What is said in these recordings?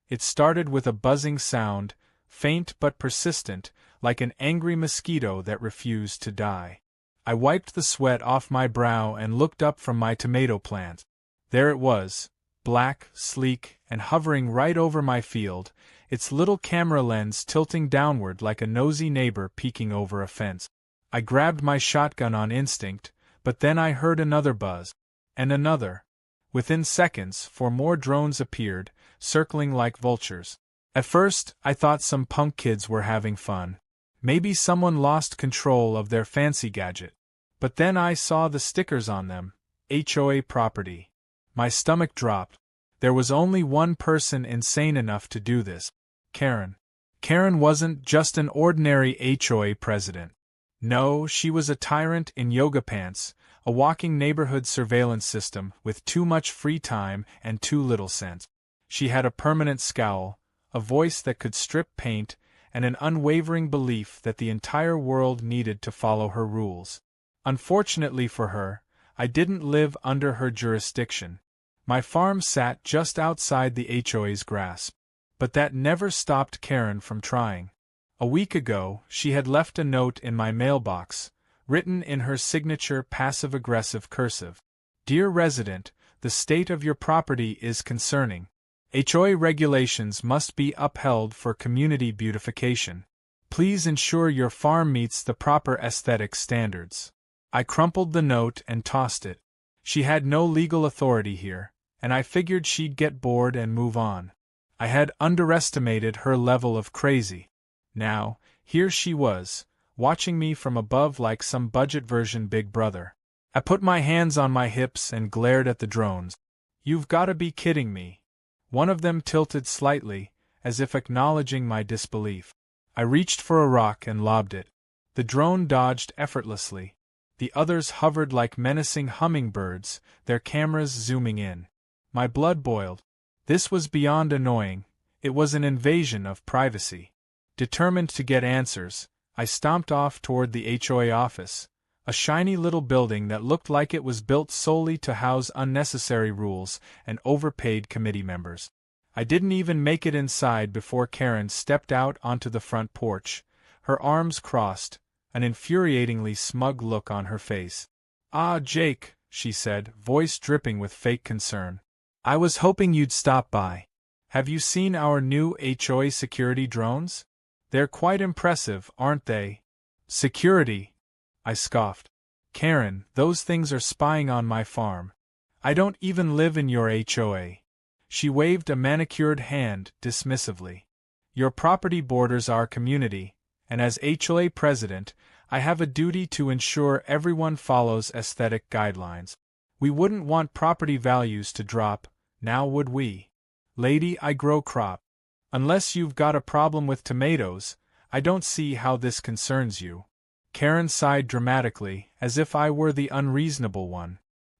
It started with a buzzing sound, faint but persistent, like an angry mosquito that refused to die. I wiped the sweat off my brow and looked up from my tomato plant. There it was, black, sleek, and hovering right over my field, its little camera lens tilting downward like a nosy neighbor peeking over a fence. I grabbed my shotgun on instinct, but then I heard another buzz. And another. Within seconds, 4 more drones appeared, circling like vultures. At first, I thought some punk kids were having fun. Maybe someone lost control of their fancy gadget. But then I saw the stickers on them. HOA property. My stomach dropped. There was only one person insane enough to do this. Karen. Karen wasn't just an ordinary HOA president. No, she was a tyrant in yoga pants, a walking neighborhood surveillance system with too much free time and too little sense. She had a permanent scowl, a voice that could strip paint, and an unwavering belief that the entire world needed to follow her rules. Unfortunately for her, I didn't live under her jurisdiction. My farm sat just outside the HOA's grasp. But that never stopped Karen from trying. A week ago, she had left a note in my mailbox, written in her signature passive-aggressive cursive. Dear resident, the state of your property is concerning. HOA regulations must be upheld for community beautification. Please ensure your farm meets the proper aesthetic standards. I crumpled the note and tossed it. She had no legal authority here, and I figured she'd get bored and move on. I had underestimated her level of crazy. Now, here she was, watching me from above like some budget version Big Brother. I put my hands on my hips and glared at the drones. You've gotta be kidding me. One of them tilted slightly, as if acknowledging my disbelief. I reached for a rock and lobbed it. The drone dodged effortlessly. The others hovered like menacing hummingbirds, their cameras zooming in. My blood boiled. This was beyond annoying. It was an invasion of privacy. Determined to get answers, I stomped off toward the HOA office, a shiny little building that looked like it was built solely to house unnecessary rules and overpaid committee members. I didn't even make it inside before Karen stepped out onto the front porch, her arms crossed, an infuriatingly smug look on her face. "Ah, Jake," she said, voice dripping with fake concern. "I was hoping you'd stop by. Have you seen our new HOA security drones? They're quite impressive, aren't they?" "Security?" I scoffed. "Karen, those things are spying on my farm. I don't even live in your HOA." She waved a manicured hand dismissively. "Your property borders our community, and as HOA president, I have a duty to ensure everyone follows aesthetic guidelines. We wouldn't want property values to drop, now would we? Lady, I grow crop. Unless you've got a problem with tomatoes, I don't see how this concerns you." Karen sighed dramatically, as if I were the unreasonable one.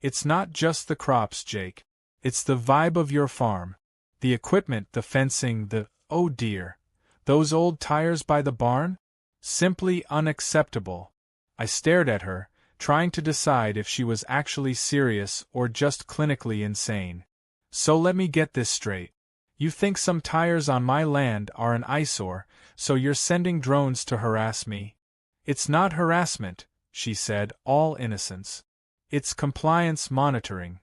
"It's not just the crops, Jake. It's the vibe of your farm. The equipment, the fencing, oh dear, those old tires by the barn? Simply unacceptable." I stared at her, trying to decide if she was actually serious or just clinically insane. "So let me get this straight. You think some tires on my land are an eyesore, so you're sending drones to harass me?" "It's not harassment," she said, all innocence. "It's compliance monitoring."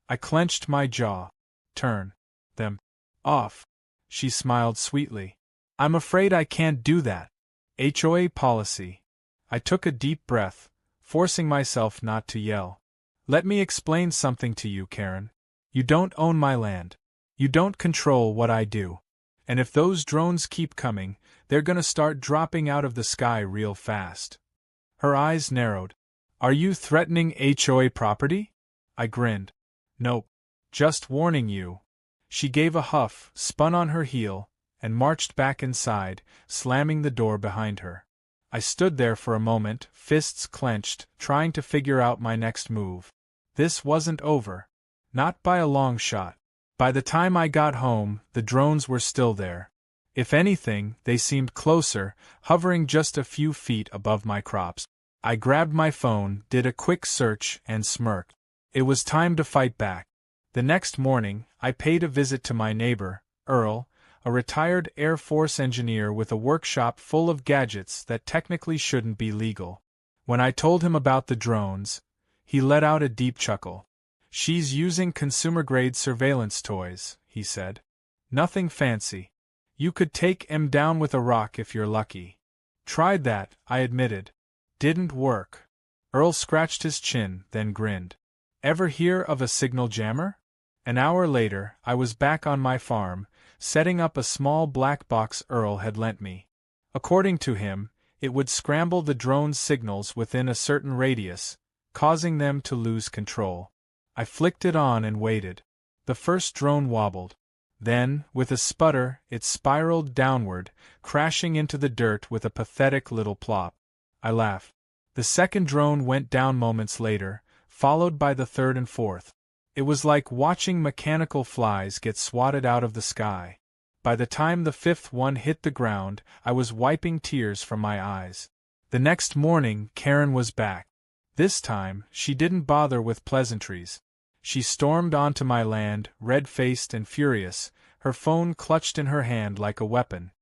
I clenched my jaw. "Turn them off," she smiled sweetly. "I'm afraid I can't do that. HOA policy." I took a deep breath, forcing myself not to yell. "Let me explain something to you, Karen. You don't own my land. You don't control what I do. And if those drones keep coming, they're gonna start dropping out of the sky real fast." Her eyes narrowed. "Are you threatening HOA property?" I grinned. "Nope. Just warning you." She gave a huff, spun on her heel, and marched back inside, slamming the door behind her. I stood there for a moment, fists clenched, trying to figure out my next move. This wasn't over. Not by a long shot. By the time I got home, the drones were still there. If anything, they seemed closer, hovering just a few feet above my crops. I grabbed my phone, did a quick search, and smirked. It was time to fight back. The next morning, I paid a visit to my neighbor, Earl, a retired Air Force engineer with a workshop full of gadgets that technically shouldn't be legal. When I told him about the drones, he let out a deep chuckle. "She's using consumer-grade surveillance toys," he said. "Nothing fancy. You could take 'em down with a rock if you're lucky." "Tried that," I admitted. "Didn't work." Earl scratched his chin, then grinned. "Ever hear of a signal jammer?" An hour later, I was back on my farm, setting up a small black box Earl had lent me. According to him, it would scramble the drone's signals within a certain radius, causing them to lose control. I flicked it on and waited. The first drone wobbled. Then, with a sputter, it spiraled downward, crashing into the dirt with a pathetic little plop. I laughed. The second drone went down moments later, followed by the third and fourth. It was like watching mechanical flies get swatted out of the sky. By the time the fifth one hit the ground, I was wiping tears from my eyes. The next morning, Karen was back. This time, she didn't bother with pleasantries. She stormed onto my land, red-faced and furious, her phone clutched in her hand like a weapon.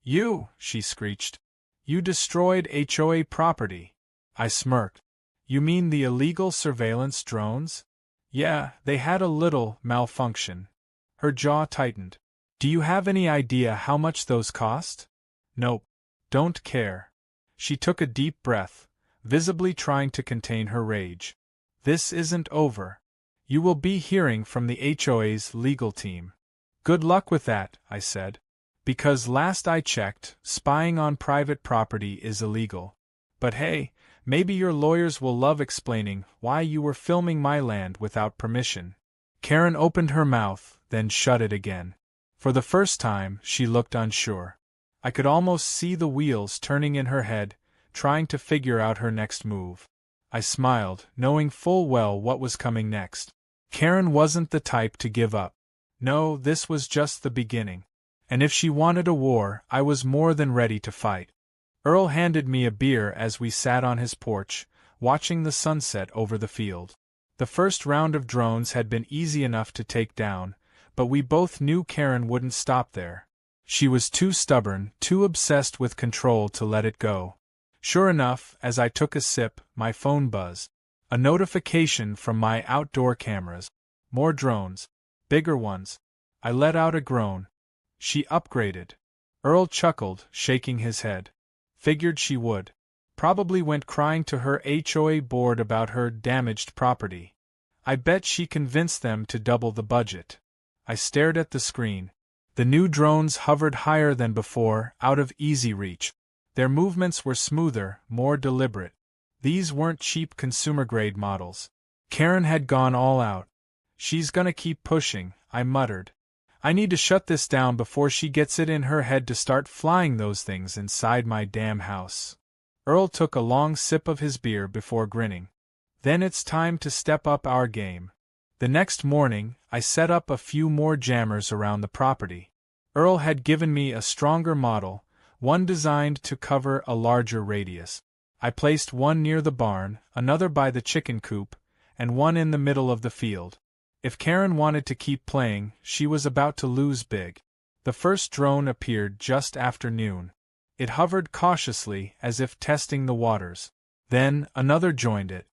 "You," she screeched. "You destroyed HOA property." I smirked. "You mean the illegal surveillance drones?" "Yeah, they had a little malfunction." Her jaw tightened. "Do you have any idea how much those cost?" "Nope. Don't care." She took a deep breath, visibly trying to contain her rage. "This isn't over. You will be hearing from the HOA's legal team." "Good luck with that," I said. "Because last I checked, spying on private property is illegal. But hey, maybe your lawyers will love explaining why you were filming my land without permission." Karen opened her mouth, then shut it again. For the first time, she looked unsure. I could almost see the wheels turning in her head, trying to figure out her next move. I smiled, knowing full well what was coming next. Karen wasn't the type to give up. No, this was just the beginning. And if she wanted a war, I was more than ready to fight. Earl handed me a beer as we sat on his porch, watching the sunset over the field. The first round of drones had been easy enough to take down, but we both knew Karen wouldn't stop there. She was too stubborn, too obsessed with control to let it go. Sure enough, as I took a sip, my phone buzzed. A notification from my outdoor cameras. More drones. Bigger ones. I let out a groan. She upgraded. Earl chuckled, shaking his head. Figured she would. Probably went crying to her HOA board about her damaged property. I bet she convinced them to double the budget. I stared at the screen. The new drones hovered higher than before, out of easy reach. Their movements were smoother, more deliberate. These weren't cheap consumer-grade models. Karen had gone all out. "She's gonna keep pushing," I muttered. "I need to shut this down before she gets it in her head to start flying those things inside my damn house." Earl took a long sip of his beer before grinning. "Then it's time to step up our game." The next morning, I set up a few more jammers around the property. Earl had given me a stronger model, one designed to cover a larger radius. I placed one near the barn, another by the chicken coop, and one in the middle of the field. If Karen wanted to keep playing, she was about to lose big. The first drone appeared just after noon. It hovered cautiously, as if testing the waters. Then, another joined it.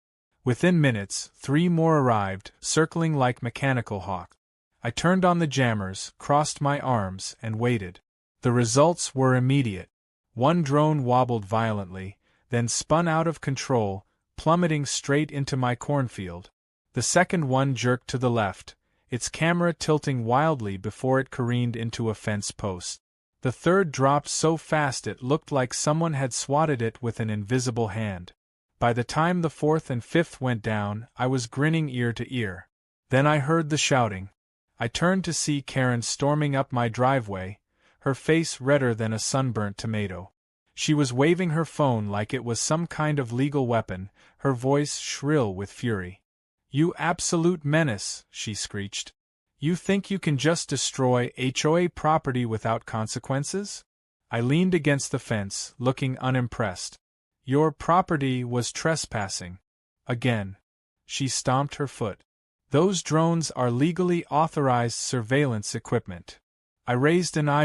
Within minutes, 3 more arrived, circling like mechanical hawks. I turned on the jammers, crossed my arms, and waited. The results were immediate. One drone wobbled violently, then spun out of control, plummeting straight into my cornfield. The second one jerked to the left, its camera tilting wildly before it careened into a fence post. The third dropped so fast it looked like someone had swatted it with an invisible hand. By the time the fourth and fifth went down, I was grinning ear to ear. Then I heard the shouting. I turned to see Karen storming up my driveway, her face redder than a sunburnt tomato. She was waving her phone like it was some kind of legal weapon, her voice shrill with fury. "You absolute menace," she screeched. "You think you can just destroy HOA property without consequences?" I leaned against the fence, looking unimpressed. "Your property was trespassing." Again. She stomped her foot. "Those drones are legally authorized surveillance equipment." I raised an eyebrow.